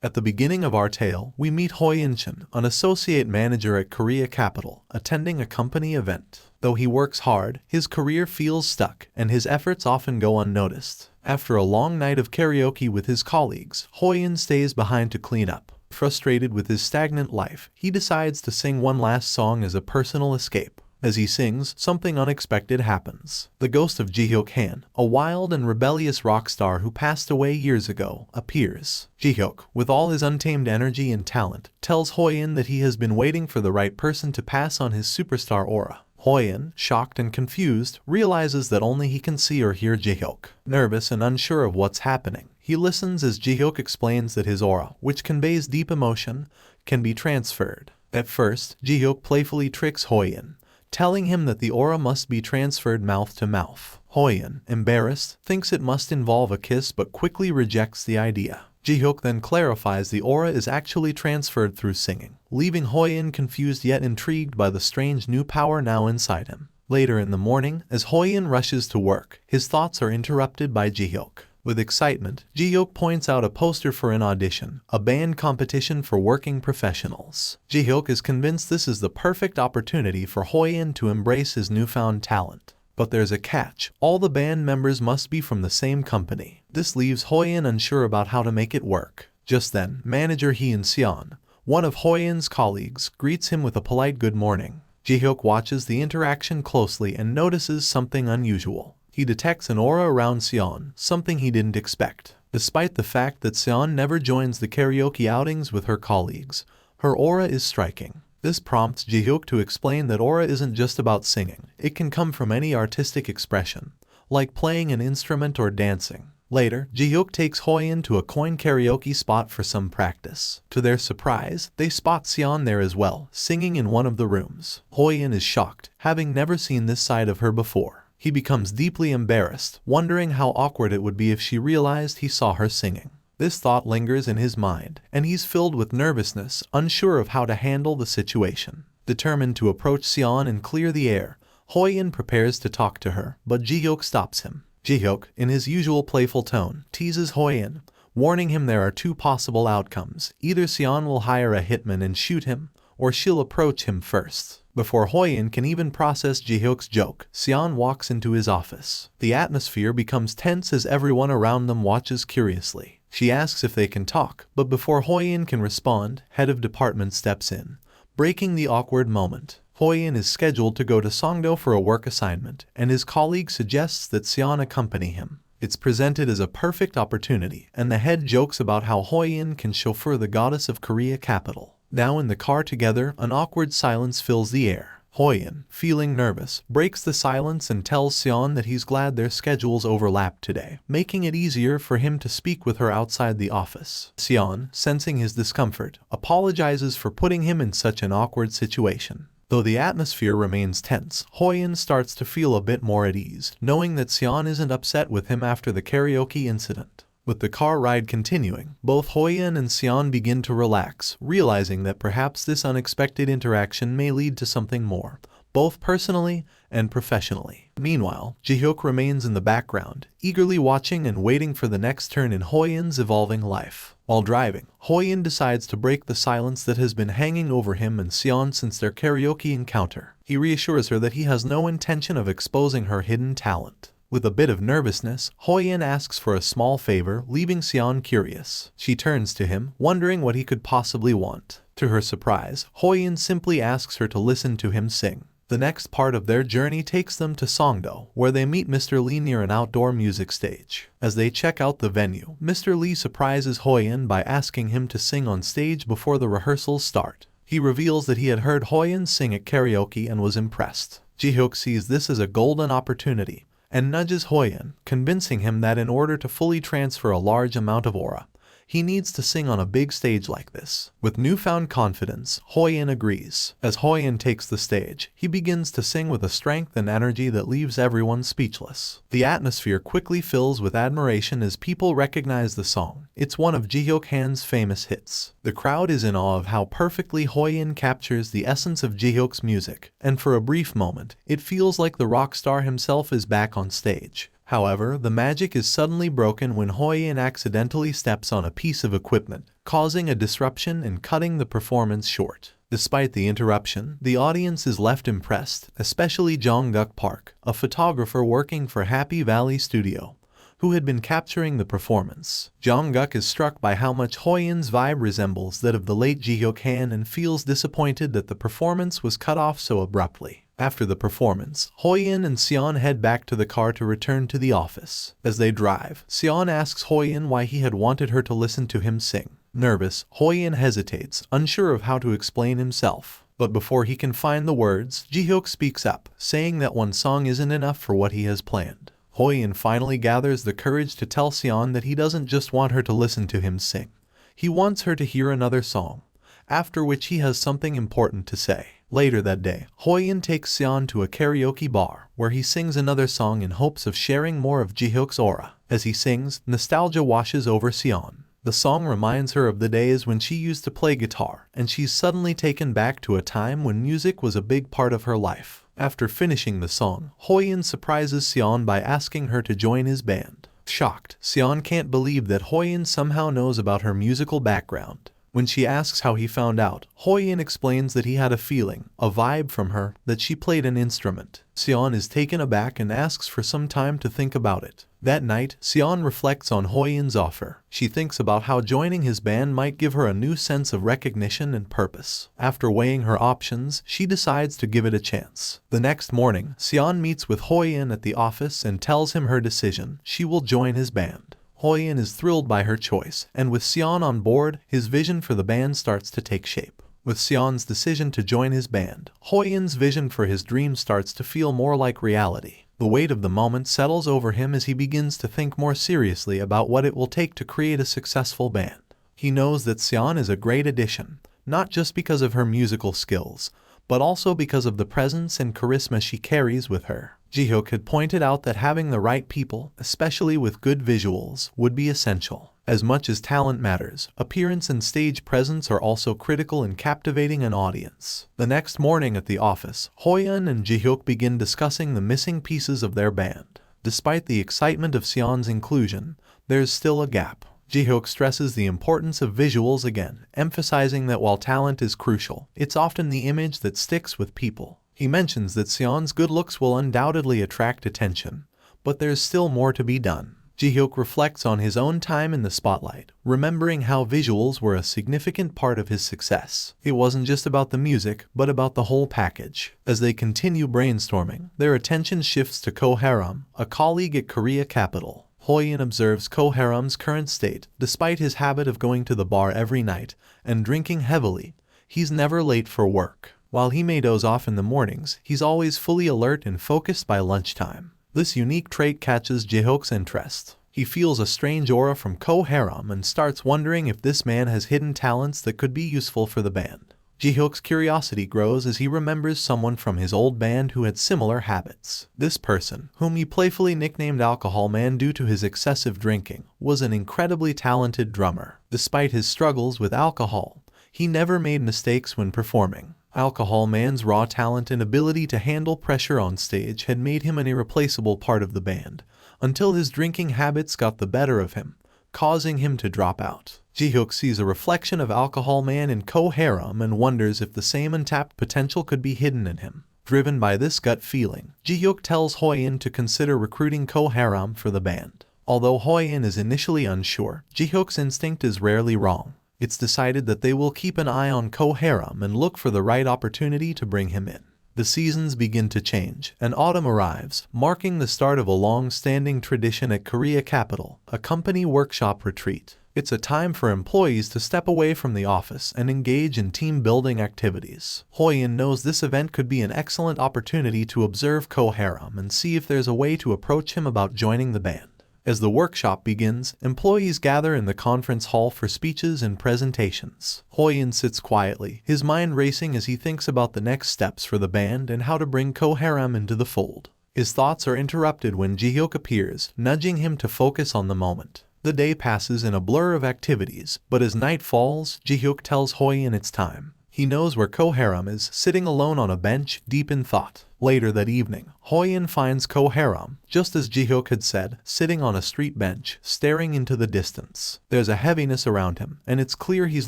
At the beginning of our tale, we meet Hoyeon Cheon, an associate manager at Korea Capital, attending a company event. Though he works hard, his career feels stuck, and his efforts often go unnoticed. After a long night of karaoke with his colleagues, Hoyeon stays behind to clean up. Frustrated with his stagnant life, he decides to sing one last song as a personal escape. As he sings, something unexpected happens. The ghost of Jihyeok Han, a wild and rebellious rock star who passed away years ago, appears. Jihyeok, with all his untamed energy and talent, tells Hoyeon that he has been waiting for the right person to pass on his superstar aura. Hoyeon, shocked and confused, realizes that only he can see or hear Jihyeok. Nervous and unsure of what's happening, he listens as Jihyeok explains that his aura, which conveys deep emotion, can be transferred. At first, Jihyeok playfully tricks Hoyeon, telling him that the aura must be transferred mouth to mouth. Hoyeon, embarrassed, thinks it must involve a kiss but quickly rejects the idea. Jihyeok then clarifies the aura is actually transferred through singing, leaving Hoyeon confused yet intrigued by the strange new power now inside him. Later in the morning, as Hoyeon rushes to work, his thoughts are interrupted by Jihyeok. With excitement, Jihyeok points out a poster for an audition, a band competition for working professionals. Jihyeok is convinced this is the perfect opportunity for Hoyeon to embrace his newfound talent. But there's a catch. All the band members must be from the same company. This leaves Hoyeon unsure about how to make it work. Just then, manager Hoyeon Cheon, one of Hoyeon's colleagues, greets him with a polite good morning. Jihyeok watches the interaction closely and notices something unusual. He detects an aura around Cheon, something he didn't expect. Despite the fact that Cheon never joins the karaoke outings with her colleagues, her aura is striking. This prompts Jihyeok to explain that aura isn't just about singing. It can come from any artistic expression, like playing an instrument or dancing. Later, Jihyeok takes Hoyeon to a coin karaoke spot for some practice. To their surprise, they spot Cheon there as well, singing in one of the rooms. Hoyeon is shocked, having never seen this side of her before. He becomes deeply embarrassed, wondering how awkward it would be if she realized he saw her singing. This thought lingers in his mind, and he's filled with nervousness, unsure of how to handle the situation. Determined to approach Cheon and clear the air, Hoyeon prepares to talk to her, but Jihyeok stops him. Jihyeok, in his usual playful tone, teases Hoyeon, warning him there are two possible outcomes. Either Cheon will hire a hitman and shoot him, or she'll approach him first. Before Hoyeon can even process Jihyeok's joke, Cheon walks into his office. The atmosphere becomes tense as everyone around them watches curiously. She asks if they can talk, but before Hoyeon can respond, head of department steps in, breaking the awkward moment. Hoyeon is scheduled to go to Songdo for a work assignment, and his colleague suggests that Cheon accompany him. It's presented as a perfect opportunity, and the head jokes about how Hoyeon can chauffeur the goddess of Korea Capital. Now in the car together, an awkward silence fills the air. Hoyeon, feeling nervous, breaks the silence and tells Cheon that he's glad their schedules overlapped today, making it easier for him to speak with her outside the office. Cheon, sensing his discomfort, apologizes for putting him in such an awkward situation. Though the atmosphere remains tense, Hoyeon starts to feel a bit more at ease, knowing that Cheon isn't upset with him after the karaoke incident. With the car ride continuing, both Hoyeon and Cheon begin to relax, realizing that perhaps this unexpected interaction may lead to something more, both personally and professionally. Meanwhile, Jihyeok remains in the background, eagerly watching and waiting for the next turn in Hoyeon's evolving life. While driving, Hoyeon decides to break the silence that has been hanging over him and Cheon since their karaoke encounter. He reassures her that he has no intention of exposing her hidden talent. With a bit of nervousness, Hoyeon asks for a small favor, leaving Cheon curious. She turns to him, wondering what he could possibly want. To her surprise, Hoyeon simply asks her to listen to him sing. The next part of their journey takes them to Songdo, where they meet Mr. Lee near an outdoor music stage. As they check out the venue, Mr. Lee surprises Hoyeon by asking him to sing on stage before the rehearsals start. He reveals that he had heard Hoyeon sing at karaoke and was impressed. Jihyeok sees this as a golden opportunity, and nudges Hoyeon, convincing him that in order to fully transfer a large amount of aura, he needs to sing on a big stage like this. With newfound confidence, Hoyeon agrees. As Hoyeon takes the stage, he begins to sing with a strength and energy that leaves everyone speechless. The atmosphere quickly fills with admiration as people recognize the song. It's one of Jihyeok Han's famous hits. The crowd is in awe of how perfectly Hoyeon captures the essence of Jihyeok's music, and for a brief moment, it feels like the rock star himself is back on stage. However, the magic is suddenly broken when Hoyeon accidentally steps on a piece of equipment, causing a disruption and cutting the performance short. Despite the interruption, the audience is left impressed, especially Jong-guk Park, a photographer working for Happy Valley Studio, who had been capturing the performance. Jong-guk is struck by how much Hoyeon's vibe resembles that of the late Jihyeok Han and feels disappointed that the performance was cut off so abruptly. After the performance, Hoyeon and Cheon head back to the car to return to the office. As they drive, Cheon asks Hoyeon why he had wanted her to listen to him sing. Nervous, Hoyeon hesitates, unsure of how to explain himself. But before he can find the words, Jihyeok speaks up, saying that one song isn't enough for what he has planned. Hoyeon finally gathers the courage to tell Cheon that he doesn't just want her to listen to him sing. He wants her to hear another song, after which he has something important to say. Later that day, Hoyeon takes Cheon to a karaoke bar, where he sings another song in hopes of sharing more of Jihyeok's aura. As he sings, nostalgia washes over Cheon. The song reminds her of the days when she used to play guitar, and she's suddenly taken back to a time when music was a big part of her life. After finishing the song, Hoyeon surprises Cheon by asking her to join his band. Shocked, Cheon can't believe that Hoyeon somehow knows about her musical background. When she asks how he found out, Hoyeon explains that he had a feeling, a vibe from her, that she played an instrument. Cheon is taken aback and asks for some time to think about it. That night, Cheon reflects on Hoyeon's offer. She thinks about how joining his band might give her a new sense of recognition and purpose. After weighing her options, she decides to give it a chance. The next morning, Cheon meets with Hoyeon at the office and tells him her decision. She will join his band. Hoyeon is thrilled by her choice, and with Cheon on board, his vision for the band starts to take shape. With Cheon's decision to join his band, Hoyeon's vision for his dream starts to feel more like reality. The weight of the moment settles over him as he begins to think more seriously about what it will take to create a successful band. He knows that Cheon is a great addition, not just because of her musical skills, but also because of the presence and charisma she carries with her. Jihyeok had pointed out that having the right people, especially with good visuals, would be essential. As much as talent matters, appearance and stage presence are also critical in captivating an audience. The next morning at the office, Hoyeon and Jihyeok begin discussing the missing pieces of their band. Despite the excitement of Cheon's inclusion, there's still a gap. Jihyeok stresses the importance of visuals again, emphasizing that while talent is crucial, it's often the image that sticks with people. He mentions that Cheon's good looks will undoubtedly attract attention, but there's still more to be done. Jihyeok reflects on his own time in the spotlight, remembering how visuals were a significant part of his success. It wasn't just about the music, but about the whole package. As they continue brainstorming, their attention shifts to Ko Haram, a colleague at Korea Capital. Hoyeon observes Ko Haram's current state. Despite his habit of going to the bar every night and drinking heavily, he's never late for work. While he may doze off in the mornings, he's always fully alert and focused by lunchtime. This unique trait catches Jihyeok's interest. He feels a strange aura from Ko Haram and starts wondering if this man has hidden talents that could be useful for the band. Jihyeok's curiosity grows as he remembers someone from his old band who had similar habits. This person, whom he playfully nicknamed Alcohol Man due to his excessive drinking, was an incredibly talented drummer. Despite his struggles with alcohol, he never made mistakes when performing. Alcohol Man's raw talent and ability to handle pressure on stage had made him an irreplaceable part of the band, until his drinking habits got the better of him, causing him to drop out. Jihyeok sees a reflection of Alcohol Man in Ko Haram and wonders if the same untapped potential could be hidden in him. Driven by this gut feeling, Jihyeok tells Hoyeon to consider recruiting Ko Haram for the band. Although Hoyeon is initially unsure, Jihyeok's instinct is rarely wrong. It's decided that they will keep an eye on Ko Haram and look for the right opportunity to bring him in. The seasons begin to change, and autumn arrives, marking the start of a long-standing tradition at Korea Capital, a company workshop retreat. It's a time for employees to step away from the office and engage in team-building activities. Hoyeon knows this event could be an excellent opportunity to observe Ko Haram and see if there's a way to approach him about joining the band. As the workshop begins, employees gather in the conference hall for speeches and presentations. Hoyeon sits quietly, his mind racing as he thinks about the next steps for the band and how to bring Ko Haram into the fold. His thoughts are interrupted when Jihyeok appears, nudging him to focus on the moment. The day passes in a blur of activities, but as night falls, Jihyeok tells Hoyeon it's time. He knows where Ko-haram is, sitting alone on a bench, deep in thought. Later that evening, Hoyeon finds Ko-haram, just as Jihyeok had said, sitting on a street bench, staring into the distance. There's a heaviness around him, and it's clear he's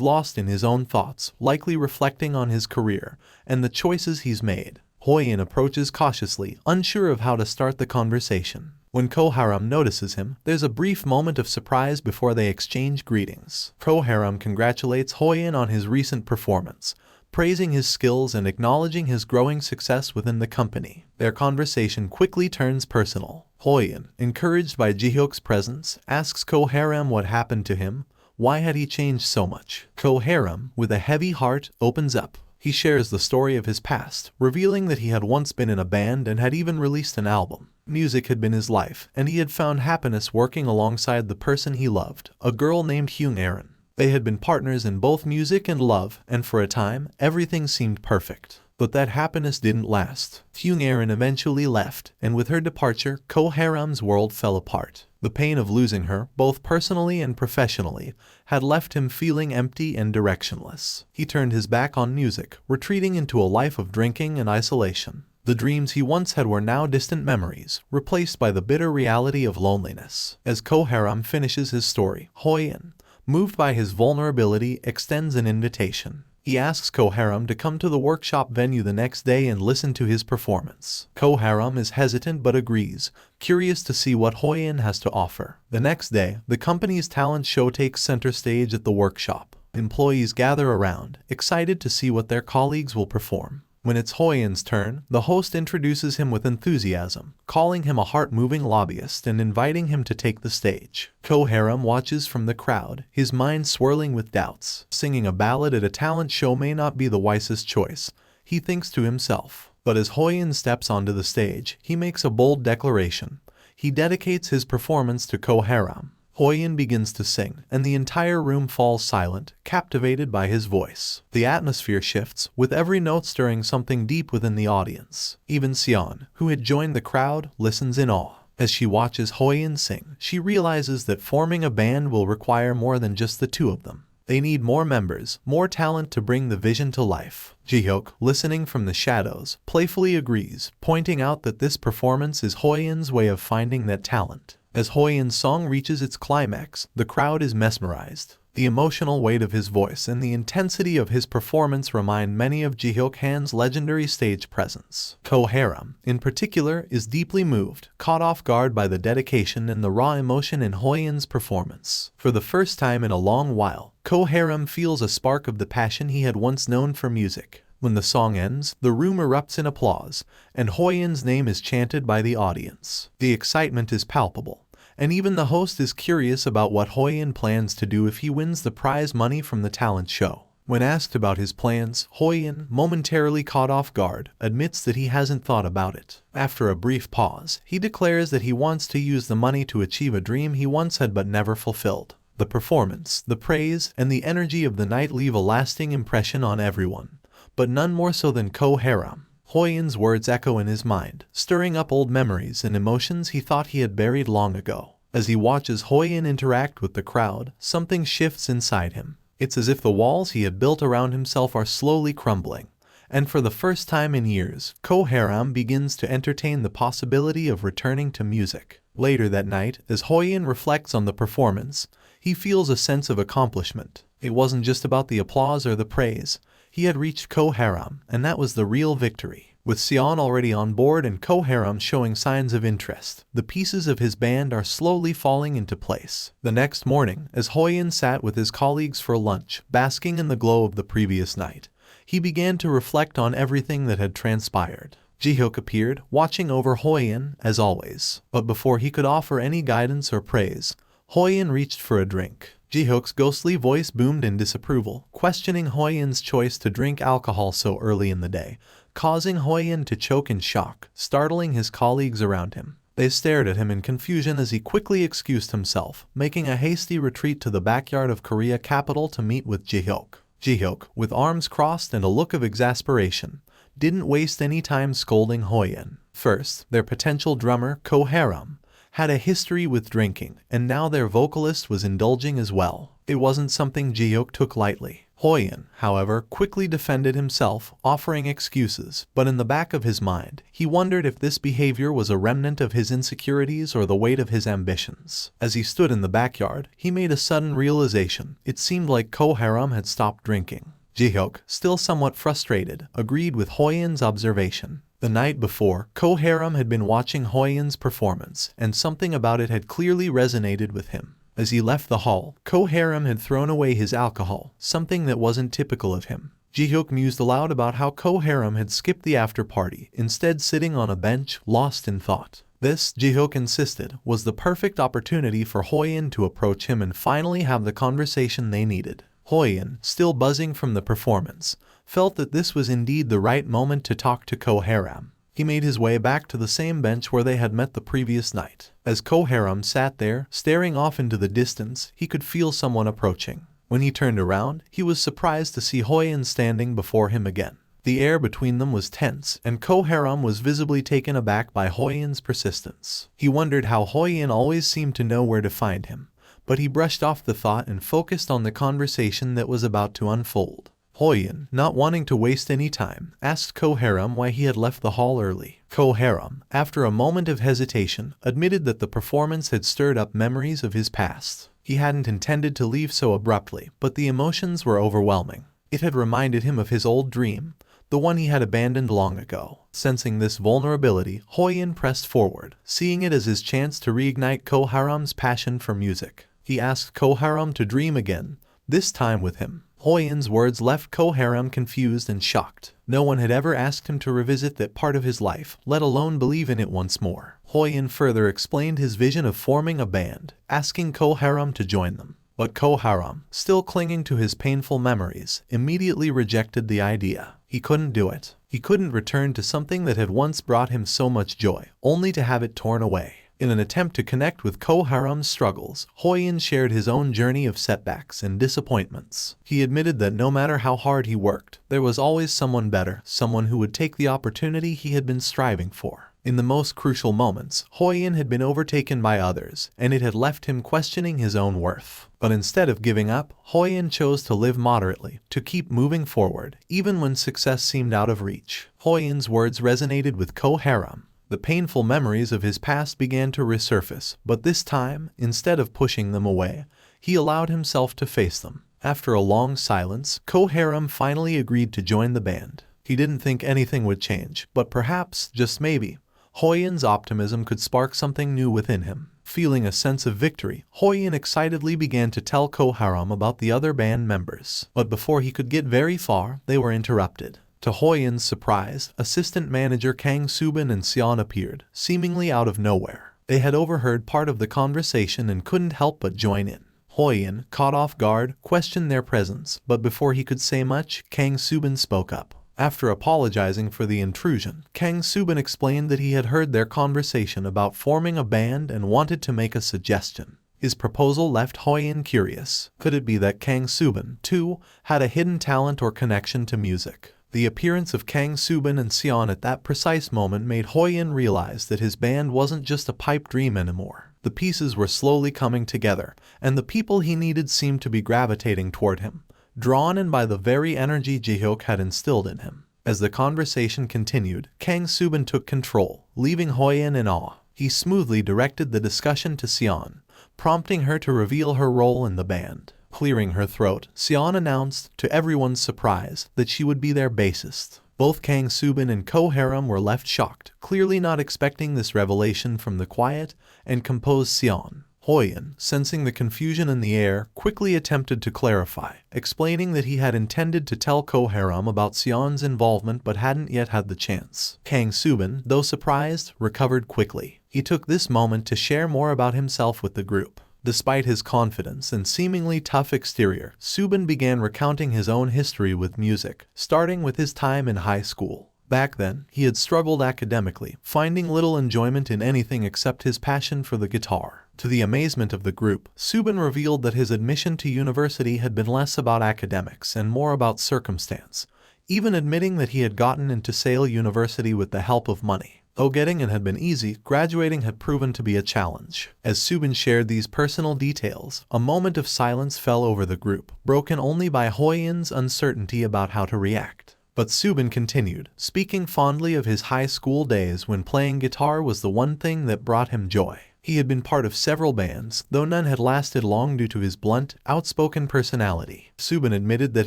lost in his own thoughts, likely reflecting on his career and the choices he's made. Hoyeon approaches cautiously, unsure of how to start the conversation. When Ko-haram notices him, there's a brief moment of surprise before they exchange greetings. Ko-haram congratulates Hoyeon on his recent performance, praising his skills and acknowledging his growing success within the company. Their conversation quickly turns personal. Hoyeon, encouraged by Jihyeok's presence, asks Ko-haram what happened to him. Why had he changed so much? Ko-haram, with a heavy heart, opens up. He shares the story of his past, revealing that he had once been in a band and had even released an album. Music had been his life, and he had found happiness working alongside the person he loved, a girl named Jihyeok. They had been partners in both music and love, and for a time, everything seemed perfect. But that happiness didn't last. Jihyeok eventually left, and with her departure, Ko-haram's world fell apart. The pain of losing her, both personally and professionally, had left him feeling empty and directionless. He turned his back on music, retreating into a life of drinking and isolation. The dreams he once had were now distant memories, replaced by the bitter reality of loneliness. As Ko-haram finishes his story, Hoyeon, moved by his vulnerability, extends an invitation. He asks Ko-haram to come to the workshop venue the next day and listen to his performance. Ko-haram is hesitant but agrees, curious to see what Hoyeon has to offer. The next day, the company's talent show takes center stage at the workshop. Employees gather around, excited to see what their colleagues will perform. When it's Hoyeon's turn, the host introduces him with enthusiasm, calling him a heart-moving lobbyist and inviting him to take the stage. Ko-haram watches from the crowd, his mind swirling with doubts. Singing a ballad at a talent show may not be the wisest choice, he thinks to himself. But as Hoyeon steps onto the stage, he makes a bold declaration. He dedicates his performance to Ko-haram. Hoyeon begins to sing, and the entire room falls silent, captivated by his voice. The atmosphere shifts, with every note stirring something deep within the audience. Even Cheon, who had joined the crowd, listens in awe. As she watches Hoyeon sing, she realizes that forming a band will require more than just the two of them. They need more members, more talent to bring the vision to life. Jihyeok, listening from the shadows, playfully agrees, pointing out that this performance is Hoyeon's way of finding that talent. As Hoyeon's song reaches its climax, the crowd is mesmerized. The emotional weight of his voice and the intensity of his performance remind many of Jihyeok Han's legendary stage presence. Ko-haram, in particular, is deeply moved, caught off guard by the dedication and the raw emotion in Hoyeon's performance. For the first time in a long while, Ko-haram feels a spark of the passion he had once known for music. When the song ends, the room erupts in applause, and Hoyeon's name is chanted by the audience. The excitement is palpable, and even the host is curious about what Hoyeon plans to do if he wins the prize money from the talent show. When asked about his plans, Hoyeon, momentarily caught off guard, admits that he hasn't thought about it. After a brief pause, he declares that he wants to use the money to achieve a dream he once had but never fulfilled. The performance, the praise, and the energy of the night leave a lasting impression on everyone, but none more so than Ko-haram. Hoyeon's words echo in his mind, stirring up old memories and emotions he thought he had buried long ago. As he watches Hoyeon interact with the crowd, something shifts inside him. It's as if the walls he had built around himself are slowly crumbling, and for the first time in years, Ko-haram begins to entertain the possibility of returning to music. Later that night, as Hoyeon reflects on the performance, he feels a sense of accomplishment. It wasn't just about the applause or the praise. He had reached Ko-haram, and that was the real victory. With Cheon already on board and Ko-haram showing signs of interest, the pieces of his band are slowly falling into place. The next morning, as Hoyeon sat with his colleagues for lunch, basking in the glow of the previous night, he began to reflect on everything that had transpired. Jihyeok appeared, watching over Hoyeon, as always. But before he could offer any guidance or praise, Hoyeon reached for a drink. Jihyeok's ghostly voice boomed in disapproval, questioning Hoyeon's choice to drink alcohol so early in the day, causing Hoyeon to choke in shock, startling his colleagues around him. They stared at him in confusion as he quickly excused himself, making a hasty retreat to the backyard of Korea capital to meet with Jihyeok. Jihyeok, with arms crossed and a look of exasperation, didn't waste any time scolding Hoyeon. First, their potential drummer, Ko-haram, had a history with drinking, and now their vocalist was indulging as well. It wasn't something Jihyeok took lightly. Hoyeon, however, quickly defended himself, offering excuses, but in the back of his mind, he wondered if this behavior was a remnant of his insecurities or the weight of his ambitions. As he stood in the backyard, he made a sudden realization. It seemed like Ko Haram had stopped drinking. Jihyeok, still somewhat frustrated, agreed with Hoyeon's observation. The night before, Ko Haram had been watching Hoyeon's performance, and something about it had clearly resonated with him. As he left the hall, Ko Haram had thrown away his alcohol, something that wasn't typical of him. Jihyeok mused aloud about how Ko Haram had skipped the after-party, instead sitting on a bench, lost in thought. This, Jihyeok insisted, was the perfect opportunity for Hoyeon to approach him and finally have the conversation they needed. Hoyeon, still buzzing from the performance, felt that this was indeed the right moment to talk to Ko Haram. He made his way back to the same bench where they had met the previous night. As Ko Haram sat there, staring off into the distance, he could feel someone approaching. When he turned around, he was surprised to see Hoyeon standing before him again. The air between them was tense, and Ko Haram was visibly taken aback by Hoyeon's persistence. He wondered how Hoyeon always seemed to know where to find him, but he brushed off the thought and focused on the conversation that was about to unfold. Hoyeon, not wanting to waste any time, asked Ko Haram why he had left the hall early. Ko Haram, after a moment of hesitation, admitted that the performance had stirred up memories of his past. He hadn't intended to leave so abruptly, but the emotions were overwhelming. It had reminded him of his old dream, the one he had abandoned long ago. Sensing this vulnerability, Hoyeon pressed forward, seeing it as his chance to reignite Ko Haram's passion for music. He asked Ko Haram to dream again, this time with him. Hoyeon's words left Ko Haram confused and shocked. No one had ever asked him to revisit that part of his life, let alone believe in it once more. Hoyeon further explained his vision of forming a band, asking Ko Haram to join them. But Ko Haram, still clinging to his painful memories, immediately rejected the idea. He couldn't do it. He couldn't return to something that had once brought him so much joy, only to have it torn away. In an attempt to connect with Ko Haram's struggles, Hoyeon shared his own journey of setbacks and disappointments. He admitted that no matter how hard he worked, there was always someone better, someone who would take the opportunity he had been striving for. In the most crucial moments, Hoyeon had been overtaken by others, and it had left him questioning his own worth. But instead of giving up, Hoyeon chose to live moderately, to keep moving forward, even when success seemed out of reach. Hoyeon's words resonated with Ko Haram. The painful memories of his past began to resurface, but this time, instead of pushing them away, he allowed himself to face them. After a long silence, Ko Haram finally agreed to join the band. He didn't think anything would change, but perhaps, just maybe, Hoyeon's optimism could spark something new within him. Feeling a sense of victory, Hoyeon excitedly began to tell Ko Haram about the other band members. But before he could get very far, they were interrupted. To Hoyeon's surprise, assistant manager Kang Subin and Cheon appeared, seemingly out of nowhere. They had overheard part of the conversation and couldn't help but join in. Hoyeon, caught off guard, questioned their presence, but before he could say much, Kang Subin spoke up. After apologizing for the intrusion, Kang Subin explained that he had heard their conversation about forming a band and wanted to make a suggestion. His proposal left Hoyeon curious. Could it be that Kang Subin, too, had a hidden talent or connection to music? The appearance of Kang Subin and Cheon at that precise moment made Hoyeon realize that his band wasn't just a pipe dream anymore. The pieces were slowly coming together, and the people he needed seemed to be gravitating toward him, drawn in by the very energy Jihyeok had instilled in him. As the conversation continued, Kang Subin took control, leaving Hoyeon in awe. He smoothly directed the discussion to Cheon, prompting her to reveal her role in the band. Clearing her throat, Cheon announced, to everyone's surprise, that she would be their bassist. Both Kang Subin and Ko Haram were left shocked, clearly not expecting this revelation from the quiet and composed Cheon. Hoyeon, sensing the confusion in the air, quickly attempted to clarify, explaining that he had intended to tell Ko Haram about Cheon's involvement but hadn't yet had the chance. Kang Subin, though surprised, recovered quickly. He took this moment to share more about himself with the group. Despite his confidence and seemingly tough exterior, Subin began recounting his own history with music, starting with his time in high school. Back then, he had struggled academically, finding little enjoyment in anything except his passion for the guitar. To the amazement of the group, Subin revealed that his admission to university had been less about academics and more about circumstance, even admitting that he had gotten into Sale University with the help of money. Though getting in had been easy, graduating had proven to be a challenge. As Subin shared these personal details, a moment of silence fell over the group, broken only by Hoyeon's uncertainty about how to react. But Subin continued, speaking fondly of his high school days when playing guitar was the one thing that brought him joy. He had been part of several bands, though none had lasted long due to his blunt, outspoken personality. Subin admitted that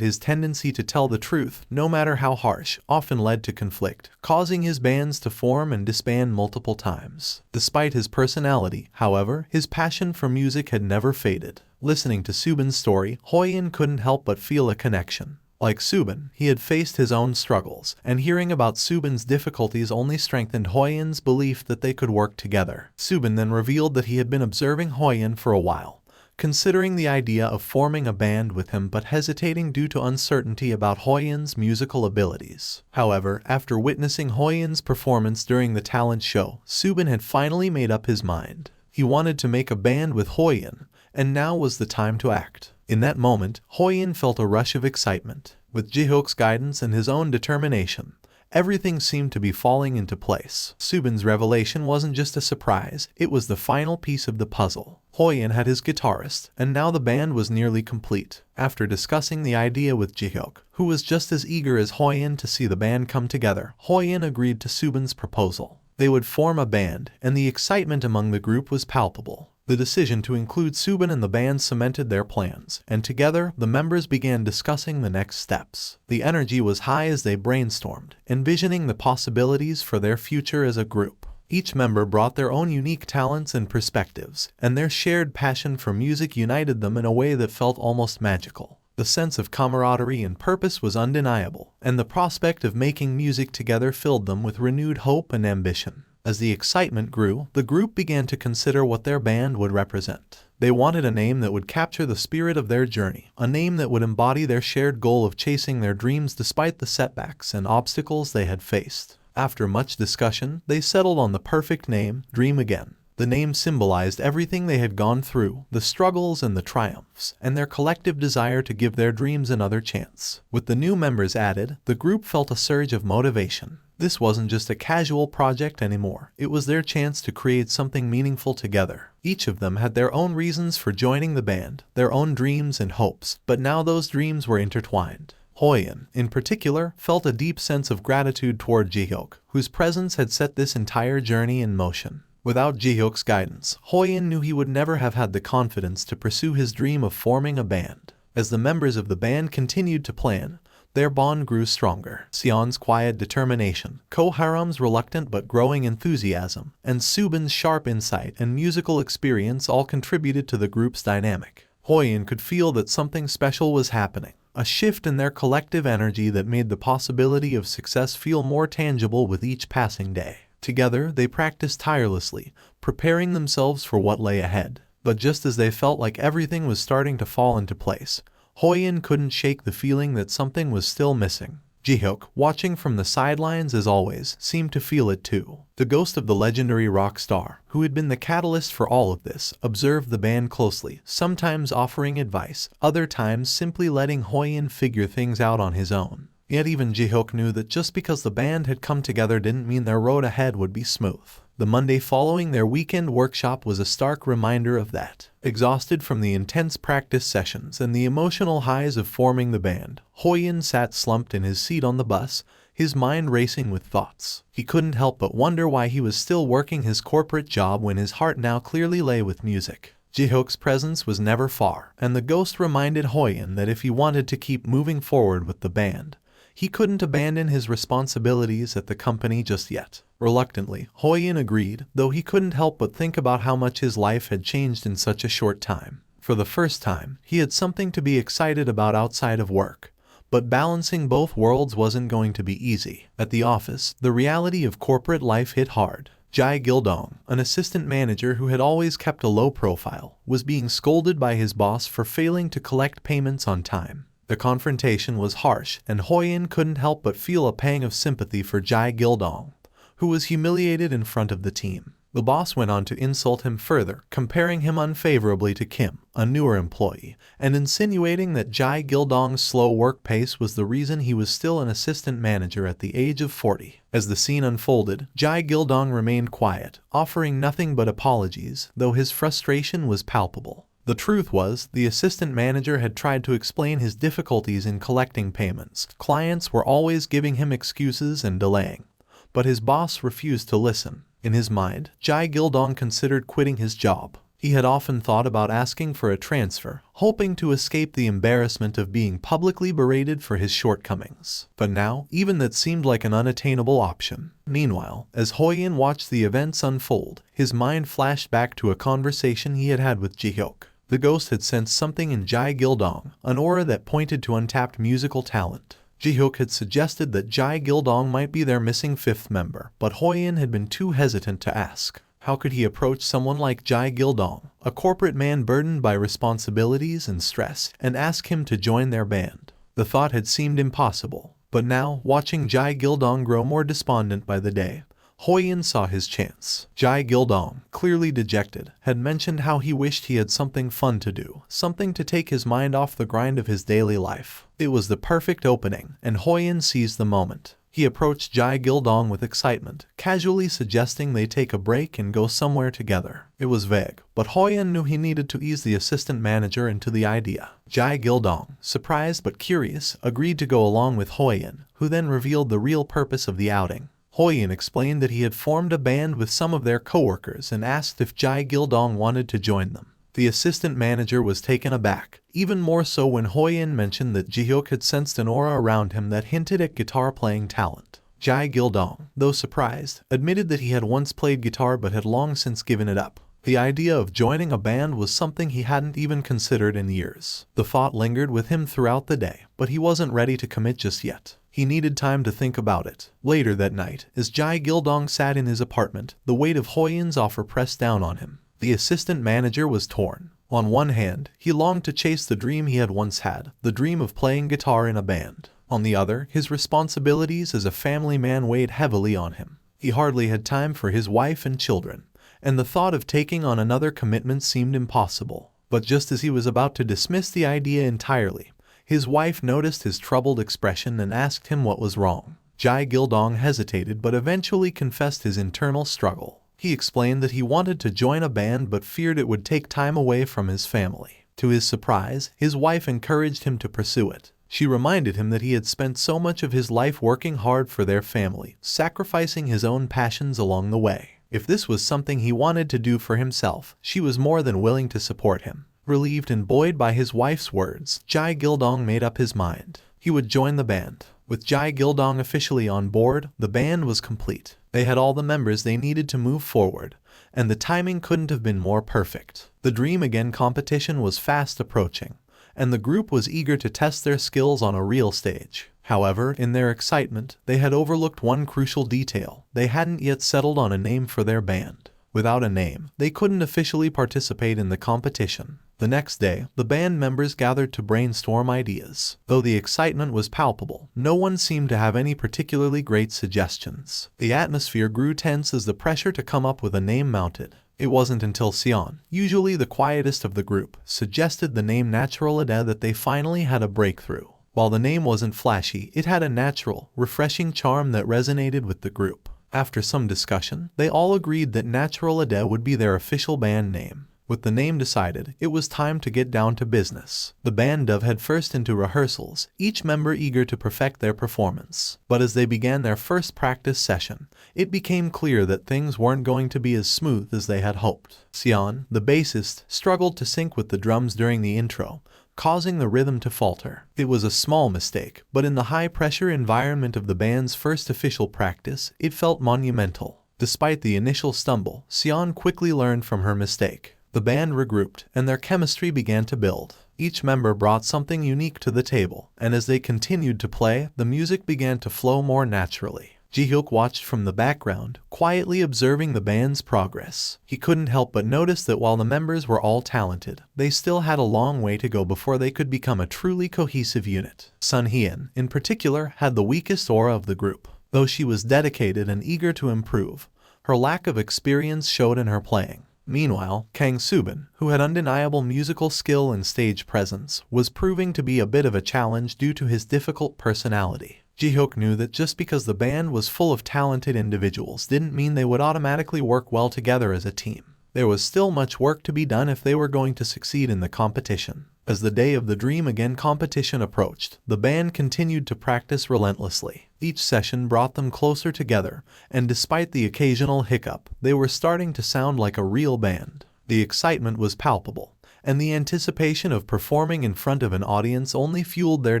his tendency to tell the truth, no matter how harsh, often led to conflict, causing his bands to form and disband multiple times. Despite his personality, however, his passion for music had never faded. Listening to Subin's story, Hoyeon couldn't help but feel a connection. Like Subin, he had faced his own struggles, and hearing about Subin's difficulties only strengthened Hoyeon's belief that they could work together. Subin then revealed that he had been observing Hoyeon for a while, considering the idea of forming a band with him but hesitating due to uncertainty about Hoyeon's musical abilities. However, after witnessing Hoyeon's performance during the talent show, Subin had finally made up his mind. He wanted to make a band with Hoyeon, and now was the time to act. In that moment, Hoyeon felt a rush of excitement. With Jihyeok's guidance and his own determination, everything seemed to be falling into place. Subin's revelation wasn't just a surprise, it was the final piece of the puzzle. Hoyeon had his guitarist, and now the band was nearly complete. After discussing the idea with Jihyeok, who was just as eager as Hoyeon to see the band come together, Hoyeon agreed to Subin's proposal. They would form a band, and the excitement among the group was palpable. The decision to include Subin in the band cemented their plans, and together, the members began discussing the next steps. The energy was high as they brainstormed, envisioning the possibilities for their future as a group. Each member brought their own unique talents and perspectives, and their shared passion for music united them in a way that felt almost magical. The sense of camaraderie and purpose was undeniable, and the prospect of making music together filled them with renewed hope and ambition. As the excitement grew, the group began to consider what their band would represent. They wanted a name that would capture the spirit of their journey, a name that would embody their shared goal of chasing their dreams despite the setbacks and obstacles they had faced. After much discussion, they settled on the perfect name, Dream Again. The name symbolized everything they had gone through, the struggles and the triumphs, and their collective desire to give their dreams another chance. With the new members added, the group felt a surge of motivation. This wasn't just a casual project anymore, it was their chance to create something meaningful together. Each of them had their own reasons for joining the band, their own dreams and hopes, but now those dreams were intertwined. Hoyeon, in particular, felt a deep sense of gratitude toward Jihyeok, whose presence had set this entire journey in motion. Without Jihyeok's guidance, Hoyeon knew he would never have had the confidence to pursue his dream of forming a band. As the members of the band continued to plan, their bond grew stronger. Seon's quiet determination, Ko-Haram's reluctant but growing enthusiasm, and Subin's sharp insight and musical experience all contributed to the group's dynamic. Hoyeon could feel that something special was happening, a shift in their collective energy that made the possibility of success feel more tangible with each passing day. Together, they practiced tirelessly, preparing themselves for what lay ahead. But just as they felt like everything was starting to fall into place, Hoyeon couldn't shake the feeling that something was still missing. Jihyeok, watching from the sidelines as always, seemed to feel it too. The ghost of the legendary rock star, who had been the catalyst for all of this, observed the band closely, sometimes offering advice, other times simply letting Hoyeon figure things out on his own. Yet even Jihyeok knew that just because the band had come together didn't mean their road ahead would be smooth. The Monday following their weekend workshop was a stark reminder of that. Exhausted from the intense practice sessions and the emotional highs of forming the band, Hoyeon sat slumped in his seat on the bus, his mind racing with thoughts. He couldn't help but wonder why he was still working his corporate job when his heart now clearly lay with music. Jihyeok's presence was never far, and the ghost reminded Hoyeon that if he wanted to keep moving forward with the band, he couldn't abandon his responsibilities at the company just yet. Reluctantly, Hoyeon agreed, though he couldn't help but think about how much his life had changed in such a short time. For the first time, he had something to be excited about outside of work. But balancing both worlds wasn't going to be easy. At the office, the reality of corporate life hit hard. Jihyeok, an assistant manager who had always kept a low profile, was being scolded by his boss for failing to collect payments on time. The confrontation was harsh, and Hoyeon couldn't help but feel a pang of sympathy for Jihyeok, who was humiliated in front of the team. The boss went on to insult him further, comparing him unfavorably to Kim, a newer employee, and insinuating that Jae-gil-dong's slow work pace was the reason he was still an assistant manager at the age of 40. As the scene unfolded, Jae-gil-dong remained quiet, offering nothing but apologies, though his frustration was palpable. The truth was, the assistant manager had tried to explain his difficulties in collecting payments. Clients were always giving him excuses and delaying. But his boss refused to listen. In his mind, Jae-gil-dong considered quitting his job. He had often thought about asking for a transfer, hoping to escape the embarrassment of being publicly berated for his shortcomings. But now, even that seemed like an unattainable option. Meanwhile, as Hoyeon watched the events unfold, his mind flashed back to a conversation he had had with Jihyeok. The ghost had sensed something in Jae-gil-dong, an aura that pointed to untapped musical talent. Jihyeok had suggested that Jae-gil-dong might be their missing fifth member, but Hoyeon had been too hesitant to ask. How could he approach someone like Jae-gil-dong, a corporate man burdened by responsibilities and stress, and ask him to join their band? The thought had seemed impossible, but now, watching Jae-gil-dong grow more despondent by the day, Hoyeon saw his chance. Jae-gil-dong, clearly dejected, had mentioned how he wished he had something fun to do, something to take his mind off the grind of his daily life. It was the perfect opening, and Hoyeon seized the moment. He approached Jae-gil-dong with excitement, casually suggesting they take a break and go somewhere together. It was vague, but Hoyeon knew he needed to ease the assistant manager into the idea. Jae-gil-dong, surprised but curious, agreed to go along with Hoyeon, who then revealed the real purpose of the outing. Hoyeon explained that he had formed a band with some of their coworkers and asked if Jae-gil-dong wanted to join them. The assistant manager was taken aback, even more so when Hoyeon mentioned that Jihyeok had sensed an aura around him that hinted at guitar-playing talent. Jae-gil-dong, though surprised, admitted that he had once played guitar but had long since given it up. The idea of joining a band was something he hadn't even considered in years. The thought lingered with him throughout the day, but he wasn't ready to commit just yet. He needed time to think about it. Later that night, as Jae-gil-dong sat in his apartment, the weight of Hoyeon's offer pressed down on him. The assistant manager was torn. On one hand, he longed to chase the dream he had once had, the dream of playing guitar in a band. On the other, his responsibilities as a family man weighed heavily on him. He hardly had time for his wife and children, and the thought of taking on another commitment seemed impossible. But just as he was about to dismiss the idea entirely, his wife noticed his troubled expression and asked him what was wrong. Jae-gil-dong hesitated but eventually confessed his internal struggle. He explained that he wanted to join a band but feared it would take time away from his family. To his surprise, his wife encouraged him to pursue it. She reminded him that he had spent so much of his life working hard for their family, sacrificing his own passions along the way. If this was something he wanted to do for himself, she was more than willing to support him. Relieved and buoyed by his wife's words, Jae-gil-dong made up his mind. He would join the band. With Jae-gil-dong officially on board, the band was complete. They had all the members they needed to move forward, and the timing couldn't have been more perfect. The Dream Again competition was fast approaching, and the group was eager to test their skills on a real stage. However, in their excitement, they had overlooked one crucial detail. They hadn't yet settled on a name for their band. Without a name, they couldn't officially participate in the competition. The next day, the band members gathered to brainstorm ideas. Though the excitement was palpable, no one seemed to have any particularly great suggestions. The atmosphere grew tense as the pressure to come up with a name mounted. It wasn't until Cheon, usually the quietest of the group, suggested the name Natural Ade that they finally had a breakthrough. While the name wasn't flashy, it had a natural, refreshing charm that resonated with the group. After some discussion, they all agreed that Natural Ade would be their official band name. With the name decided, it was time to get down to business. The band dove headfirst into rehearsals, each member eager to perfect their performance. But as they began their first practice session, it became clear that things weren't going to be as smooth as they had hoped. Cheon, the bassist, struggled to sync with the drums during the intro, causing the rhythm to falter. It was a small mistake, but in the high-pressure environment of the band's first official practice, it felt monumental. Despite the initial stumble, Cheon quickly learned from her mistake. The band regrouped, and their chemistry began to build. Each member brought something unique to the table, and as they continued to play, the music began to flow more naturally. Jihyeok watched from the background, quietly observing the band's progress. He couldn't help but notice that while the members were all talented, they still had a long way to go before they could become a truly cohesive unit. Sunhyeon, in particular, had the weakest aura of the group. Though she was dedicated and eager to improve, Her lack of experience showed in her playing. Meanwhile, Kang Subin, who had undeniable musical skill and stage presence, was proving to be a bit of a challenge due to his difficult personality. Jihyeok knew that just because the band was full of talented individuals didn't mean they would automatically work well together as a team. There was still much work to be done if they were going to succeed in the competition. As the day of the Dream Again competition approached, the band continued to practice relentlessly. Each session brought them closer together, and despite the occasional hiccup, they were starting to sound like a real band. The excitement was palpable, and the anticipation of performing in front of an audience only fueled their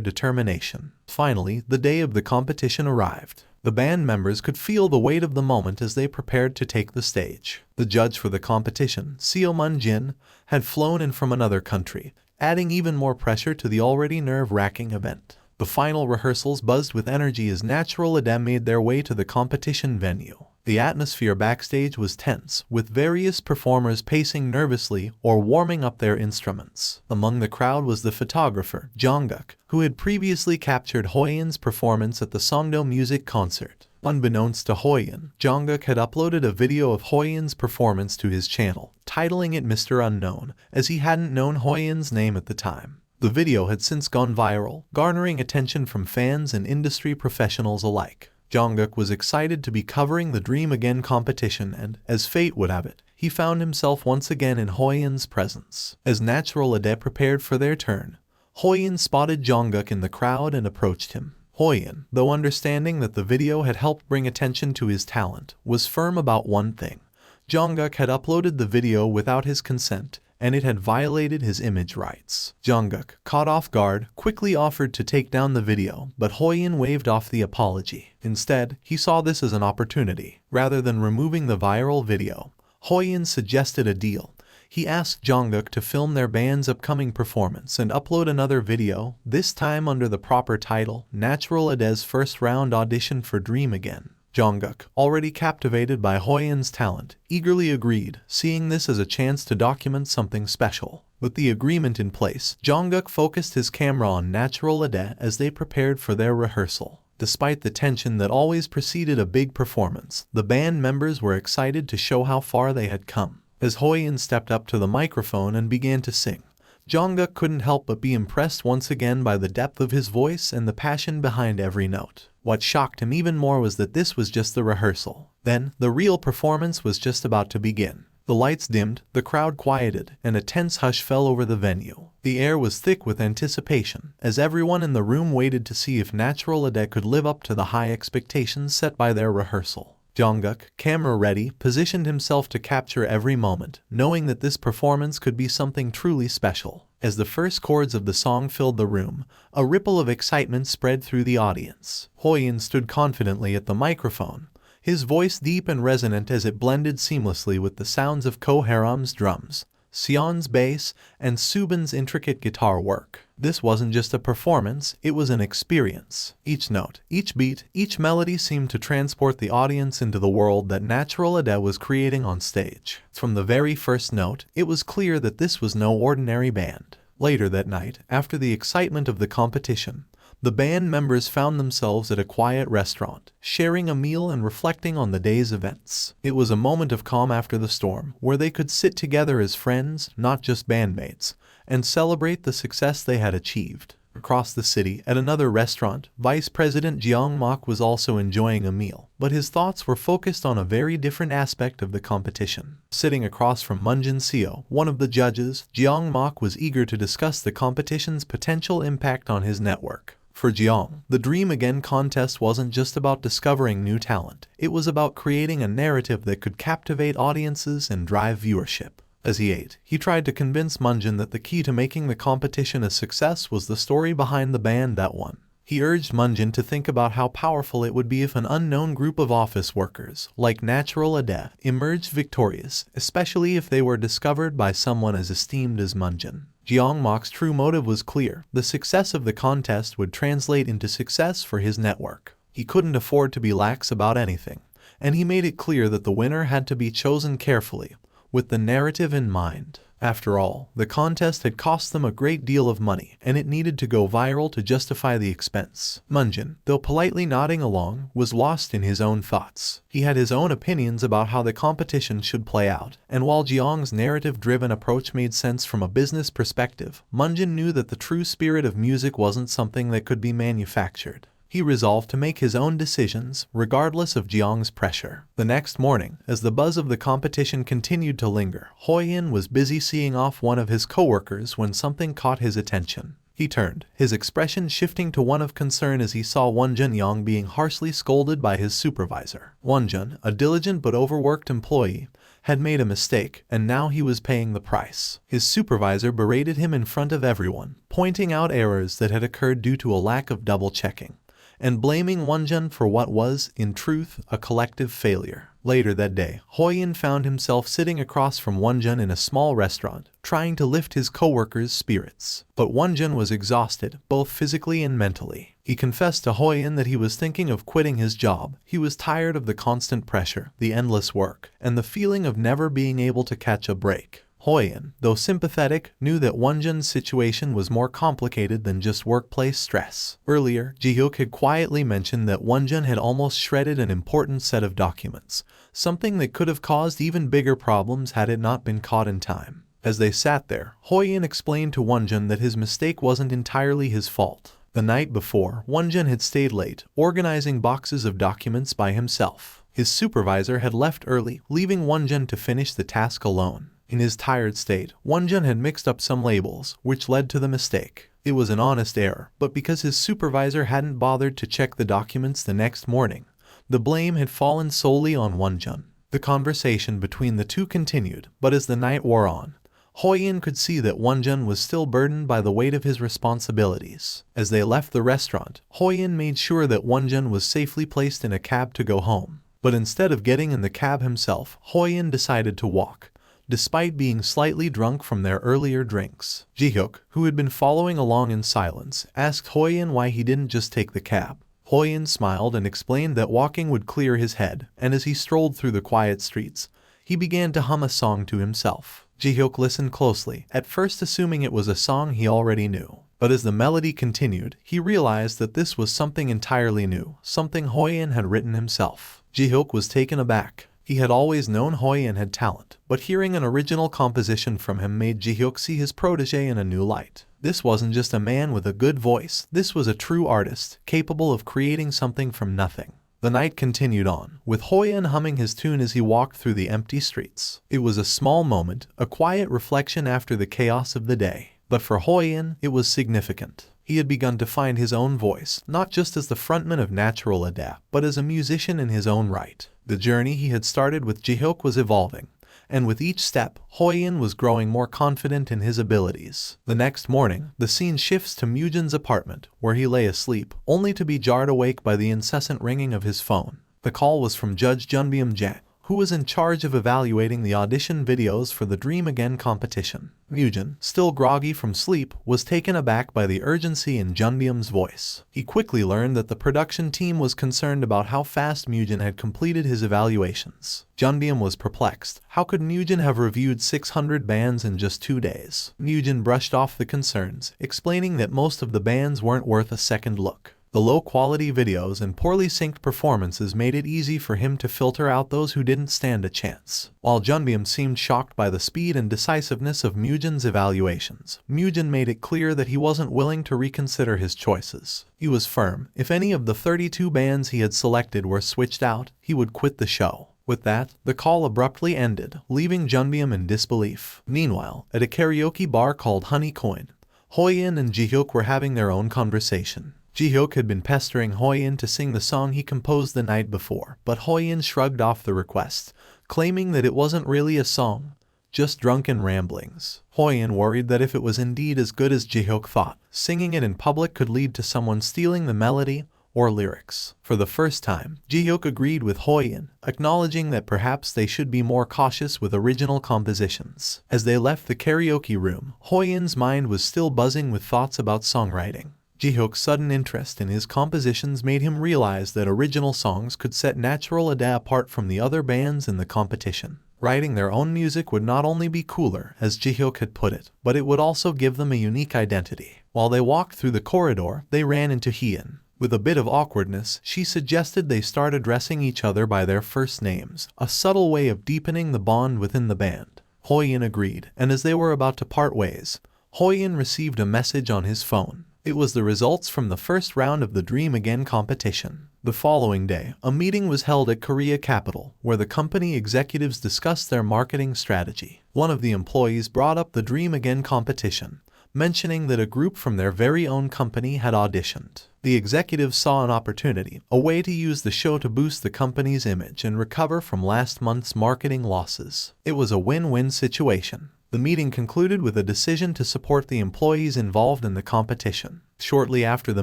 determination. Finally, the day of the competition arrived. The band members could feel the weight of the moment as they prepared to take the stage. The judge for the competition, Seo Mun-jin, had flown in from another country, adding even more pressure to the already nerve-wracking event. The final rehearsals buzzed with energy as Natural Ade made their way to the competition venue. The atmosphere backstage was tense, with various performers pacing nervously or warming up their instruments. Among the crowd was the photographer, Jungkook, who had previously captured Hoyeon's performance at the Songdo music concert. Unbeknownst to Hoyeon, Jungkook had uploaded a video of Hoyeon's performance to his channel, titling it Mr. Unknown, as he hadn't known Hoyeon's name at the time. The video had since gone viral, garnering attention from fans and industry professionals alike. Jungkook was excited to be covering the Dream Again competition and, as fate would have it, he found himself once again in Hoyeon's presence. As Natural Ade prepared for their turn, Hoyeon spotted Jungkook in the crowd and approached him. Hoyeon, though understanding that the video had helped bring attention to his talent, was firm about one thing. Jungkook had uploaded the video without his consent, and it had violated his image rights. Jungkook, caught off guard, quickly offered to take down the video, but Hoyeon waved off the apology. Instead, he saw this as an opportunity. Rather than removing the viral video, Hoyeon suggested a deal. He asked Jungkook to film their band's upcoming performance and upload another video, this time under the proper title, Natural Ade's First Round Audition for Dream Again. Jungkook, already captivated by Hoyeon's talent, eagerly agreed, seeing this as a chance to document something special. With the agreement in place, Jungkook focused his camera on Natural Ade as they prepared for their rehearsal. Despite the tension that always preceded a big performance, the band members were excited to show how far they had come. As Hoyeon stepped up to the microphone and began to sing, Jungkook couldn't help but be impressed once again by the depth of his voice and the passion behind every note. What shocked him even more was that this was just the rehearsal. Then, the real performance was just about to begin. The lights dimmed, the crowd quieted, and a tense hush fell over the venue. The air was thick with anticipation, as everyone in the room waited to see if Natural Ade could live up to the high expectations set by their rehearsal. Jungkook, camera ready, positioned himself to capture every moment, knowing that this performance could be something truly special. As the first chords of the song filled the room, a ripple of excitement spread through the audience. Hoyeon stood confidently at the microphone, his voice deep and resonant as it blended seamlessly with the sounds of Ko Haram's drums, Seon's bass, and Subin's intricate guitar work. This wasn't just a performance, it was an experience. Each note, each beat, each melody seemed to transport the audience into the world that Natural Ade was creating on stage. From the very first note, it was clear that this was no ordinary band. Later that night, after the excitement of the competition, the band members found themselves at a quiet restaurant, sharing a meal and reflecting on the day's events. It was a moment of calm after the storm, where they could sit together as friends, not just bandmates, and celebrate the success they had achieved. Across the city, at another restaurant, Vice President Jeong Mok was also enjoying a meal, but his thoughts were focused on a very different aspect of the competition. Sitting across from Munjin Seo, one of the judges, Jeong Mok was eager to discuss the competition's potential impact on his network. For Jeong, the Dream Again contest wasn't just about discovering new talent, it was about creating a narrative that could captivate audiences and drive viewership. As he ate, he tried to convince Munjin that the key to making the competition a success was the story behind the band that won. He urged Munjin to think about how powerful it would be if an unknown group of office workers, like Natural Ade, emerged victorious, especially if they were discovered by someone as esteemed as Munjin. Jeong Mok's true motive was clear. The success of the contest would translate into success for his network. He couldn't afford to be lax about anything, and he made it clear that the winner had to be chosen carefully, with the narrative in mind. After all, the contest had cost them a great deal of money, and it needed to go viral to justify the expense. Munjin, though politely nodding along, was lost in his own thoughts. He had his own opinions about how the competition should play out, and while Jeong's narrative-driven approach made sense from a business perspective, Munjin knew that the true spirit of music wasn't something that could be manufactured. He resolved to make his own decisions, regardless of Jeong's pressure. The next morning, as the buzz of the competition continued to linger, Hoyeon was busy seeing off one of his co-workers when something caught his attention. He turned, his expression shifting to one of concern as he saw Wonjun being harshly scolded by his supervisor. Wonjun, a diligent but overworked employee, had made a mistake, and now he was paying the price. His supervisor berated him in front of everyone, pointing out errors that had occurred due to a lack of double-checking, and blaming Wonjun for what was, in truth, a collective failure. Later that day, Hoyeon found himself sitting across from Wonjun in a small restaurant, trying to lift his co-workers' spirits. But Wonjun was exhausted, both physically and mentally. He confessed to Hoyeon that he was thinking of quitting his job. He was tired of the constant pressure, the endless work, and the feeling of never being able to catch a break. Hoyeon, though sympathetic, knew that Wonjun's situation was more complicated than just workplace stress. Earlier, Jihyeok had quietly mentioned that Wonjun had almost shredded an important set of documents, something that could have caused even bigger problems had it not been caught in time. As they sat there, Hoyeon explained to Wonjun that his mistake wasn't entirely his fault. The night before, Wonjun had stayed late, organizing boxes of documents by himself. His supervisor had left early, leaving Wonjun to finish the task alone. In his tired state, Wonjun had mixed up some labels, which led to the mistake. It was an honest error, but because his supervisor hadn't bothered to check the documents the next morning, the blame had fallen solely on Wonjun. The conversation between the two continued, but as the night wore on, Hoyeon could see that Wonjun was still burdened by the weight of his responsibilities. As they left the restaurant, Hoyeon made sure that Wonjun was safely placed in a cab to go home. But instead of getting in the cab himself, Hoyeon decided to walk, despite being slightly drunk from their earlier drinks. Jihyeok, who had been following along in silence, asked Hoyeon why he didn't just take the cab. Hoyeon smiled and explained that walking would clear his head, and as he strolled through the quiet streets, he began to hum a song to himself. Jihyeok listened closely, at first assuming it was a song he already knew. But as the melody continued, he realized that this was something entirely new, something Hoyeon had written himself. Jihyeok was taken aback. He had always known Hoyeon had talent, but hearing an original composition from him made Jihyeok see his protege in a new light. This wasn't just a man with a good voice, this was a true artist, capable of creating something from nothing. The night continued on, with Hoyeon humming his tune as he walked through the empty streets. It was a small moment, a quiet reflection after the chaos of the day. But for Hoyeon, it was significant. He had begun to find his own voice, not just as the frontman of Natural Adapt, but as a musician in his own right. The journey he had started with Jihyeok was evolving, and with each step, Hoyeon was growing more confident in his abilities. The next morning, the scene shifts to Mujin's apartment, where he lay asleep, only to be jarred awake by the incessant ringing of his phone. The call was from Judge Junbyum Jang, who was in charge of evaluating the audition videos for the Dream Again competition. Mujin, still groggy from sleep, was taken aback by the urgency in Junbyum's voice. He quickly learned that the production team was concerned about how fast Mujin had completed his evaluations. Junbyum was perplexed. How could Mujin have reviewed 600 bands in just 2 days? Mujin brushed off the concerns, explaining that most of the bands weren't worth a second look. The low-quality videos and poorly synced performances made it easy for him to filter out those who didn't stand a chance. While Junbyum seemed shocked by the speed and decisiveness of Mujin's evaluations, Mujin made it clear that he wasn't willing to reconsider his choices. He was firm. If any of the 32 bands he had selected were switched out, he would quit the show. With that, the call abruptly ended, leaving Junbyum in disbelief. Meanwhile, at a karaoke bar called Honey Coin, Hoyeon and Jihyeok were having their own conversation. Jihyeok had been pestering Hoyeon to sing the song he composed the night before, but Hoyeon shrugged off the request, claiming that it wasn't really a song, just drunken ramblings. Hoyeon worried that if it was indeed as good as Jihyeok thought, singing it in public could lead to someone stealing the melody or lyrics. For the first time, Jihyeok agreed with Hoyeon, acknowledging that perhaps they should be more cautious with original compositions. As they left the karaoke room, Hoyeon's mind was still buzzing with thoughts about songwriting. Jihyeok's sudden interest in his compositions made him realize that original songs could set Natural Ada apart from the other bands in the competition. Writing their own music would not only be cooler, as Jihyeok had put it, but it would also give them a unique identity. While they walked through the corridor, they ran into Hoyeon. With a bit of awkwardness, she suggested they start addressing each other by their first names, a subtle way of deepening the bond within the band. Hoyeon agreed, and as they were about to part ways, Hoyeon received a message on his phone. It was the results from the first round of the Dream Again competition. The following day, a meeting was held at Korea Capital, where the company executives discussed their marketing strategy. One of the employees brought up the Dream Again competition, mentioning that a group from their very own company had auditioned. The executives saw an opportunity, a way to use the show to boost the company's image and recover from last month's marketing losses. It was a win-win situation. The meeting concluded with a decision to support the employees involved in the competition. Shortly after the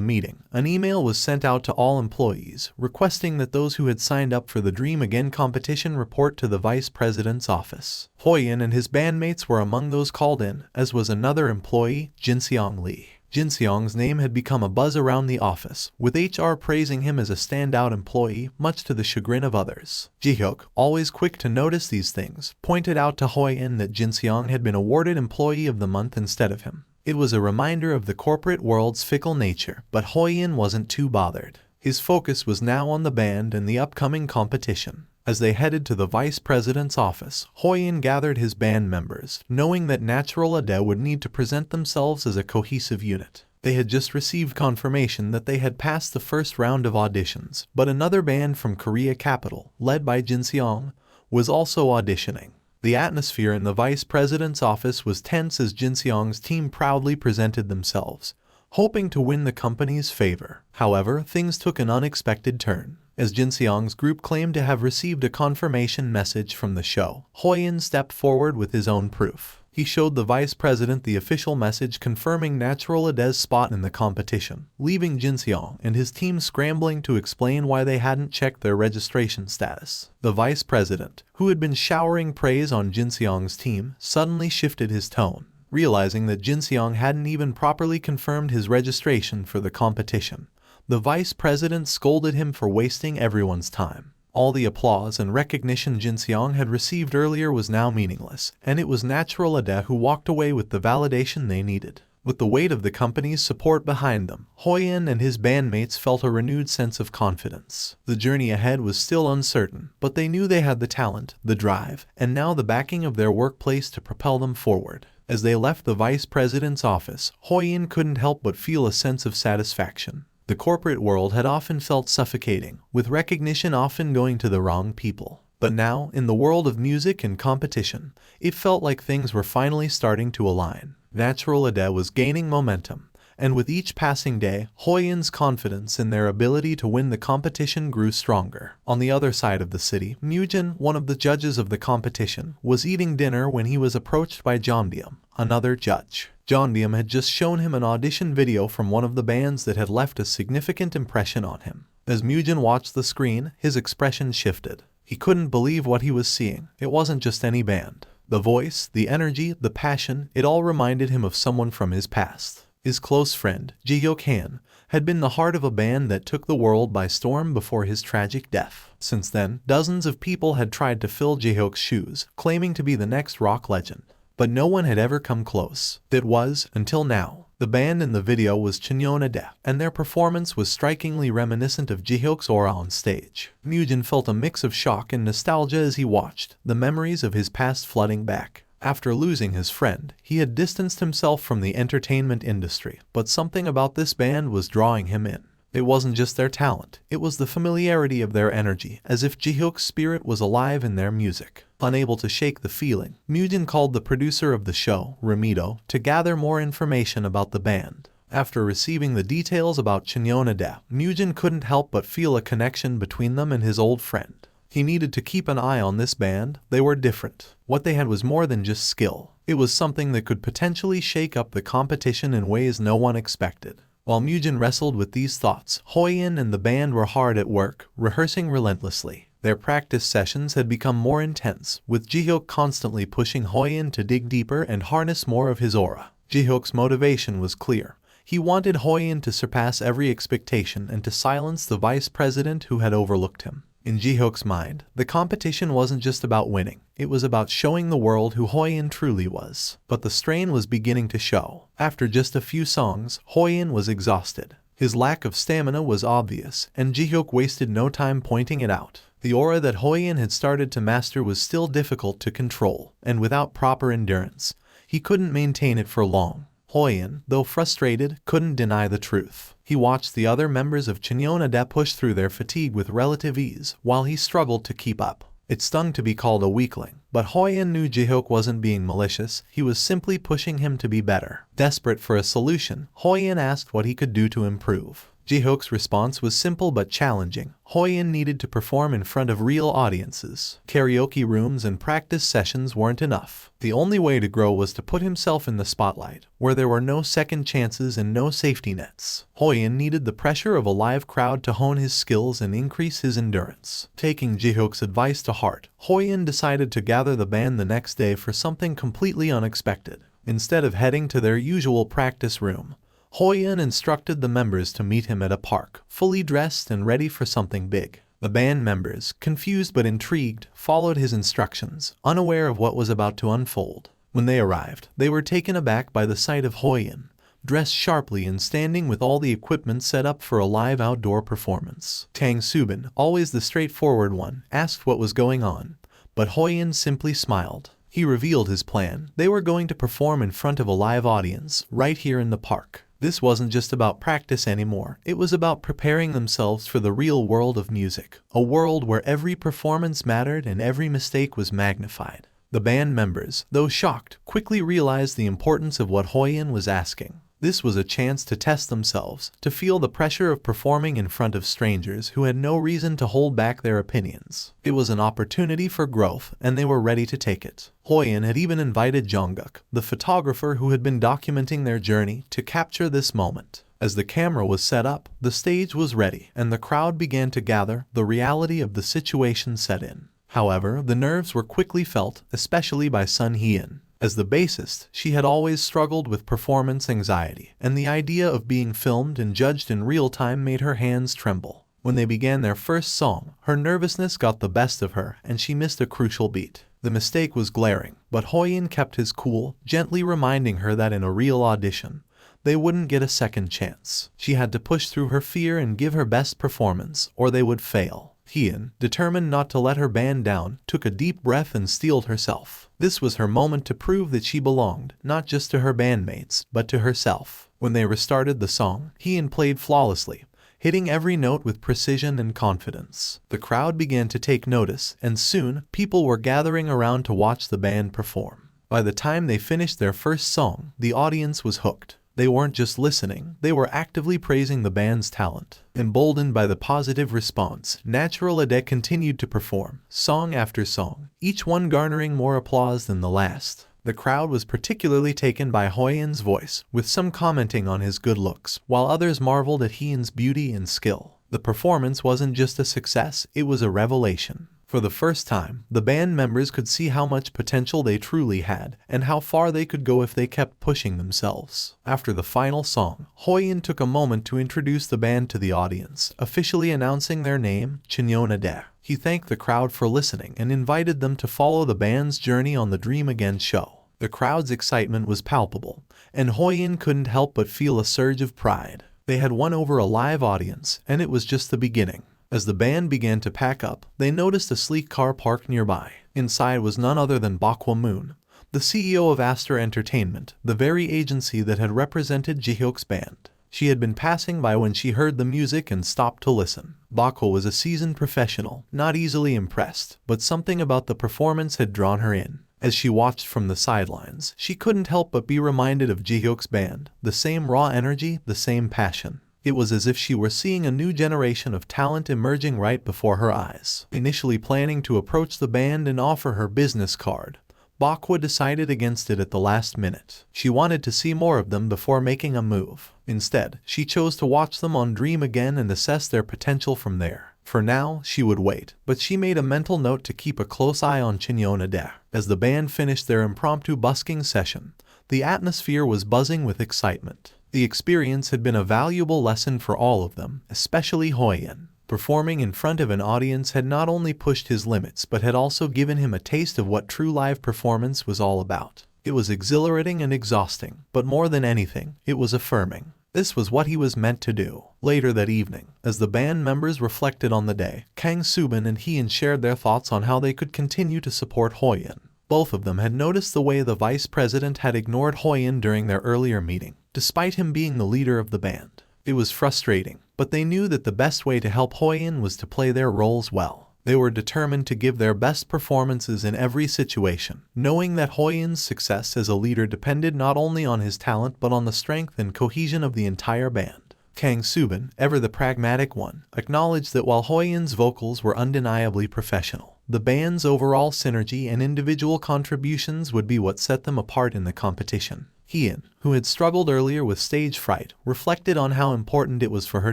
meeting, an email was sent out to all employees, requesting that those who had signed up for the Dream Again competition report to the vice president's office. Hoyeon and his bandmates were among those called in, as was another employee, Jihyeok Lee. Jihyeok's name had become a buzz around the office, with HR praising him as a standout employee, much to the chagrin of others. Jihyeok, always quick to notice these things, pointed out to Hoyeon that Jihyeok had been awarded Employee of the Month instead of him. It was a reminder of the corporate world's fickle nature, but Hoyeon wasn't too bothered. His focus was now on the band and the upcoming competition. As they headed to the vice president's office, Hoyeon gathered his band members, knowing that Natural Ade would need to present themselves as a cohesive unit. They had just received confirmation that they had passed the first round of auditions, but another band from Korea Capital, led by Jihyeok, was also auditioning. The atmosphere in the vice president's office was tense as Jihyeok's team proudly presented themselves, hoping to win the company's favor. However, things took an unexpected turn. As Jihyeok's group claimed to have received a confirmation message from the show, Hoyeon stepped forward with his own proof. He showed the vice president the official message confirming Natural Ade's spot in the competition, leaving Jihyeok and his team scrambling to explain why they hadn't checked their registration status. The vice president, who had been showering praise on Jihyeok's team, suddenly shifted his tone, realizing that Jihyeok hadn't even properly confirmed his registration for the competition. The vice president scolded him for wasting everyone's time. All the applause and recognition Jihyeok had received earlier was now meaningless, and it was Natural Ade who walked away with the validation they needed. With the weight of the company's support behind them, Hoyeon and his bandmates felt a renewed sense of confidence. The journey ahead was still uncertain, but they knew they had the talent, the drive, and now the backing of their workplace to propel them forward. As they left the vice president's office, Hoyeon couldn't help but feel a sense of satisfaction. The corporate world had often felt suffocating, with recognition often going to the wrong people. But now, in the world of music and competition, it felt like things were finally starting to align. Natural Ade was gaining momentum, and with each passing day, Hoyeon's confidence in their ability to win the competition grew stronger. On the other side of the city, Mujin, one of the judges of the competition, was eating dinner when he was approached by Jeonbyum, another judge. Jeonbyum had just shown him an audition video from one of the bands that had left a significant impression on him. As Mujin watched the screen, his expression shifted. He couldn't believe what he was seeing. It wasn't just any band. The voice, the energy, the passion, it all reminded him of someone from his past. His close friend, Jihyeok Han, had been the heart of a band that took the world by storm before his tragic death. Since then, dozens of people had tried to fill Jihyeok's shoes, claiming to be the next rock legend. But no one had ever come close. That was, until now. The band in the video was Hoyeon Ade, and their performance was strikingly reminiscent of Jihyeok's aura on stage. Mujin felt a mix of shock and nostalgia as he watched, the memories of his past flooding back. After losing his friend, he had distanced himself from the entertainment industry, but something about this band was drawing him in. It wasn't just their talent, it was the familiarity of their energy, as if Jihyeok's spirit was alive in their music. Unable to shake the feeling, Mujin called the producer of the show, Ramido, to gather more information about the band. After receiving the details about Hoyeon Ade, Mujin couldn't help but feel a connection between them and his old friend. He needed to keep an eye on this band. They were different. What they had was more than just skill. It was something that could potentially shake up the competition in ways no one expected. While Mujin wrestled with these thoughts, Hoyeon and the band were hard at work, rehearsing relentlessly. Their practice sessions had become more intense, with Jihyeok constantly pushing Hoyeon to dig deeper and harness more of his aura. Jihyeok's motivation was clear. He wanted Hoyeon to surpass every expectation and to silence the vice president who had overlooked him. In Jihyok's mind, the competition wasn't just about winning, it was about showing the world who Hoyeon truly was. But the strain was beginning to show. After just a few songs, Hoyeon was exhausted. His lack of stamina was obvious, and Jihyok wasted no time pointing it out. The aura that Hoyeon had started to master was still difficult to control, and without proper endurance, he couldn't maintain it for long. Hoyeon, though frustrated, couldn't deny the truth. He watched the other members of Cheon push through their fatigue with relative ease, while he struggled to keep up. It stung to be called a weakling, but Hoyeon knew Jihyok wasn't being malicious, he was simply pushing him to be better. Desperate for a solution, Hoyeon asked what he could do to improve. Jihyok's response was simple but challenging. Hoyeon needed to perform in front of real audiences. Karaoke rooms and practice sessions weren't enough. The only way to grow was to put himself in the spotlight, where there were no second chances and no safety nets. Hoyeon needed the pressure of a live crowd to hone his skills and increase his endurance. Taking Jihyok's advice to heart, Hoyeon decided to gather the band the next day for something completely unexpected. Instead of heading to their usual practice room, Hoyeon instructed the members to meet him at a park, fully dressed and ready for something big. The band members, confused but intrigued, followed his instructions, unaware of what was about to unfold. When they arrived, they were taken aback by the sight of Hoyeon, dressed sharply and standing with all the equipment set up for a live outdoor performance. Tang Subin, always the straightforward one, asked what was going on, but Hoyeon simply smiled. He revealed his plan. They were going to perform in front of a live audience, right here in the park. This wasn't just about practice anymore, it was about preparing themselves for the real world of music, a world where every performance mattered and every mistake was magnified. The band members, though shocked, quickly realized the importance of what Hoyeon was asking. This was a chance to test themselves, to feel the pressure of performing in front of strangers who had no reason to hold back their opinions. It was an opportunity for growth, and they were ready to take it. Hoyeon had even invited Jungkook, the photographer who had been documenting their journey, to capture this moment. As the camera was set up, the stage was ready, and the crowd began to gather. The reality of the situation set in. However, the nerves were quickly felt, especially by Sun Hyun. As the bassist, she had always struggled with performance anxiety, and the idea of being filmed and judged in real time made her hands tremble. When they began their first song, her nervousness got the best of her, and she missed a crucial beat. The mistake was glaring, but Hoyeon kept his cool, gently reminding her that in a real audition, they wouldn't get a second chance. She had to push through her fear and give her best performance, or they would fail. Hyun, determined not to let her band down, took a deep breath and steeled herself. This was her moment to prove that she belonged, not just to her bandmates, but to herself. When they restarted the song, Hyun played flawlessly, hitting every note with precision and confidence. The crowd began to take notice, and soon, people were gathering around to watch the band perform. By the time they finished their first song, the audience was hooked. They weren't just listening, they were actively praising the band's talent. Emboldened by the positive response, Natural Ade continued to perform, song after song, each one garnering more applause than the last. The crowd was particularly taken by Hoyeon's voice, with some commenting on his good looks, while others marveled at Hyun's beauty and skill. The performance wasn't just a success, it was a revelation. For the first time, the band members could see how much potential they truly had, and how far they could go if they kept pushing themselves. After the final song, Hoyeon took a moment to introduce the band to the audience, officially announcing their name, Cheon. He thanked the crowd for listening and invited them to follow the band's journey on the Dream Again show. The crowd's excitement was palpable, and Hoyeon couldn't help but feel a surge of pride. They had won over a live audience, and it was just the beginning. As the band began to pack up, they noticed a sleek car parked nearby. Inside was none other than Bakwa Moon, the CEO of Astor Entertainment, the very agency that had represented Jihyok's band. She had been passing by when she heard the music and stopped to listen. Bakwa was a seasoned professional, not easily impressed, but something about the performance had drawn her in. As she watched from the sidelines, she couldn't help but be reminded of Jihyok's band, the same raw energy, the same passion. It was as if she were seeing a new generation of talent emerging right before her eyes. Initially planning to approach the band and offer her business card, Bakwa decided against it at the last minute. She wanted to see more of them before making a move. Instead, she chose to watch them on Dream Again and assess their potential from there. For now, she would wait, but she made a mental note to keep a close eye on Cheon. As the band finished their impromptu busking session, the atmosphere was buzzing with excitement. The experience had been a valuable lesson for all of them, especially Hoyeon. Performing in front of an audience had not only pushed his limits but had also given him a taste of what true live performance was all about. It was exhilarating and exhausting, but more than anything, it was affirming. This was what he was meant to do. Later that evening, as the band members reflected on the day, Kang Subin and Hoyeon shared their thoughts on how they could continue to support Hoyeon. Both of them had noticed the way the vice president had ignored Hoyeon during their earlier meeting, despite him being the leader of the band. It was frustrating, but they knew that the best way to help Hoyeon was to play their roles well. They were determined to give their best performances in every situation, knowing that Hoyeon's success as a leader depended not only on his talent but on the strength and cohesion of the entire band. Kang Subin, ever the pragmatic one, acknowledged that while Hoyeon's vocals were undeniably professional, the band's overall synergy and individual contributions would be what set them apart in the competition. Hoyeon, who had struggled earlier with stage fright, reflected on how important it was for her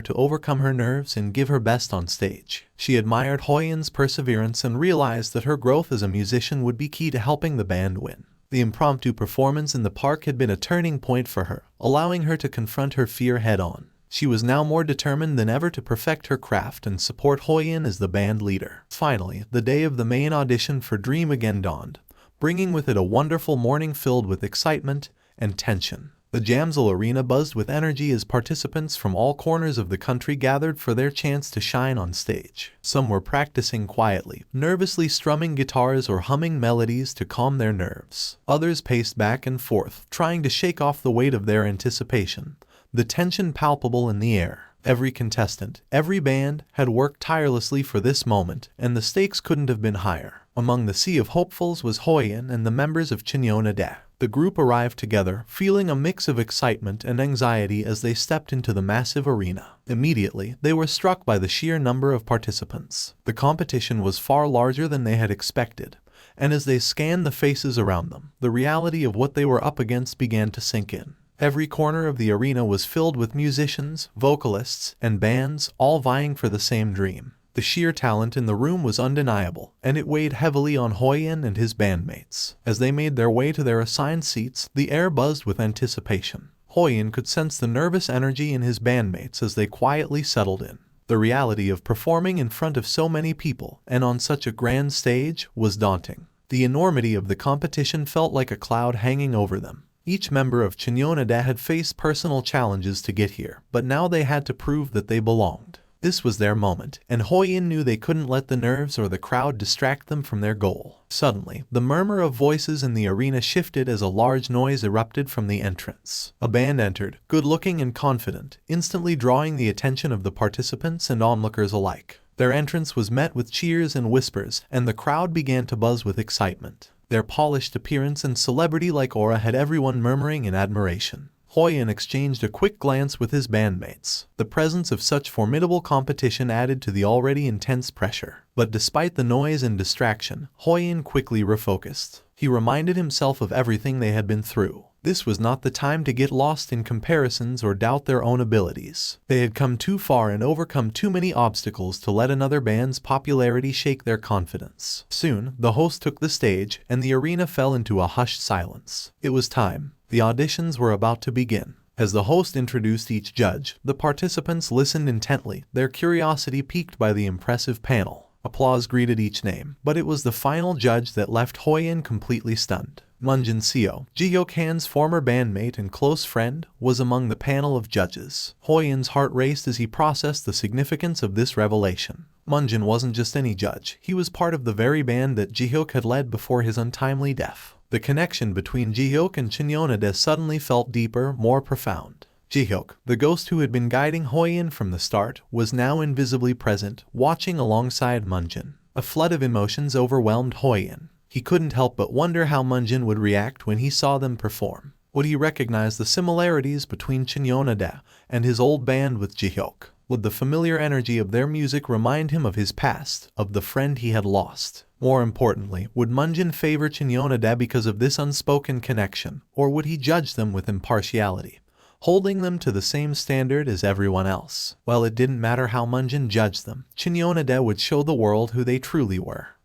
to overcome her nerves and give her best on stage. She admired Hoyeon's perseverance and realized that her growth as a musician would be key to helping the band win. The impromptu performance in the park had been a turning point for her, allowing her to confront her fear head-on. She was now more determined than ever to perfect her craft and support Hoyeon as the band leader. Finally, the day of the main audition for Dream again dawned, bringing with it a wonderful morning filled with excitement and tension. The Jamsil Arena buzzed with energy as participants from all corners of the country gathered for their chance to shine on stage. Some were practicing quietly, nervously strumming guitars or humming melodies to calm their nerves. Others paced back and forth, trying to shake off the weight of their anticipation, the tension palpable in the air. Every contestant, every band, had worked tirelessly for this moment, and the stakes couldn't have been higher. Among the sea of hopefuls was Hoyeon and the members of Cheon. The group arrived together, feeling a mix of excitement and anxiety as they stepped into the massive arena. Immediately, they were struck by the sheer number of participants. The competition was far larger than they had expected, and as they scanned the faces around them, the reality of what they were up against began to sink in. Every corner of the arena was filled with musicians, vocalists, and bands, all vying for the same dream. The sheer talent in the room was undeniable, and it weighed heavily on Hoyeon and his bandmates. As they made their way to their assigned seats, the air buzzed with anticipation. Hoyeon could sense the nervous energy in his bandmates as they quietly settled in. The reality of performing in front of so many people, and on such a grand stage, was daunting. The enormity of the competition felt like a cloud hanging over them. Each member of Cheon had faced personal challenges to get here, but now they had to prove that they belonged. This was their moment, and Hoyeon knew they couldn't let the nerves or the crowd distract them from their goal. Suddenly, the murmur of voices in the arena shifted as a large noise erupted from the entrance. A band entered, good-looking and confident, instantly drawing the attention of the participants and onlookers alike. Their entrance was met with cheers and whispers, and the crowd began to buzz with excitement. Their polished appearance and celebrity-like aura had everyone murmuring in admiration. Hoyeon exchanged a quick glance with his bandmates. The presence of such formidable competition added to the already intense pressure. But despite the noise and distraction, Hoyeon quickly refocused. He reminded himself of everything they had been through. This was not the time to get lost in comparisons or doubt their own abilities. They had come too far and overcome too many obstacles to let another band's popularity shake their confidence. Soon, the host took the stage, and the arena fell into a hushed silence. It was time. The auditions were about to begin. As the host introduced each judge, the participants listened intently, their curiosity piqued by the impressive panel. Applause greeted each name, but it was the final judge that left Hoyeon completely stunned. Munjin Seo, Jihyeok Han's former bandmate and close friend, was among the panel of judges. Hoyeon's heart raced as he processed the significance of this revelation. Munjin wasn't just any judge, he was part of the very band that Jihyeok had led before his untimely death. The connection between Jihyeok and Cheon suddenly felt deeper, more profound. Jihyeok, the ghost who had been guiding Hoyeon from the start, was now invisibly present, watching alongside Munjin. A flood of emotions overwhelmed Hoyeon. He couldn't help but wonder how Munjin would react when he saw them perform. Would he recognize the similarities between Cheon and his old band with Jihyeok? Would the familiar energy of their music remind him of his past, of the friend he had lost? More importantly, would Munjin favor Cheon because of this unspoken connection, or would he judge them with impartiality, holding them to the same standard as everyone else? Well, it didn't matter how Munjin judged them. Cheon would show the world who they truly were.